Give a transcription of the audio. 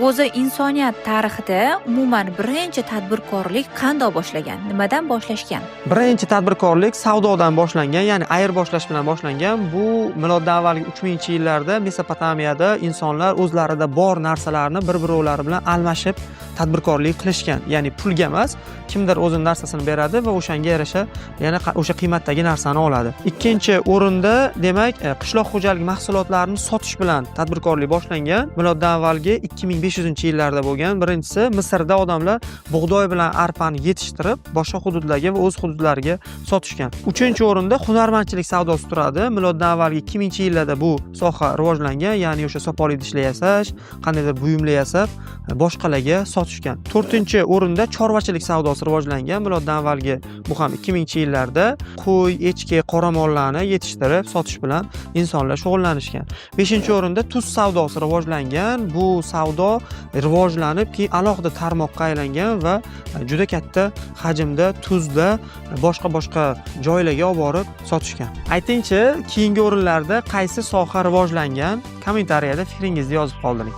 O'zi insoniyat tarixida umuman birinchi tadbirkorlik qanday boshlangan? Nimadan boshlashgan? Birinchi tadbirkorlik savdodan boshlangan, ya'ni ayirboshlash bilan boshlangan. Bu miloddan avvalgi 3000-yillarda Mesopotamiyada insonlar o'zlarida bor narsalarni bir-birovlari bilan almashib tadbirkorlik qilishgan. Ya'ni pulga emas, kimdir o'zining narsasini beradi va o'shanga yarasha yana o'sha qiymatdagi narsani oladi. Ikkinchi o'rinda, demak, qishloq xo'jaligi mahsulotlarini sotish bilan tadbirkorlik boshlangan. Miloddan avvalgi 2500-yillarda bo'lgan. Birinchisi Misrda odamlar bug'doy bilan arpani yetishtirib, boshqa hududlarga va o'z hududlariga sotishgan. Uchinchi o'rinda hunarmandchilik savdosi turadi. Miloddan avvalgi 2000-yillarda bu soha rivojlangan, ya'ni o'sha sopol idishlar yasash, qandaydir buyumlar yasab, boshqalarga sotishgan. To'rtinchi o'rinda chorvachilik savdosi rivojlangan. Miloddan avvalgi bu ham 2000-yillarda qo'y, echki, qoramollarni yetishtirib sotish bilan insonlar shug'ullanishgan. Beshinchi o'rinda tuz savdosi rivojlangan. Bu savdo rivojlanib, keyin alohida tarmoqqa aylangan va juda katta hajmda tuzda boshqa joylarga olib borib sotishgan. Aytingchi, keyingi o'rinlarda qaysi soha rivojlangan? Kommentariyada fikringizni yozib qoldiring.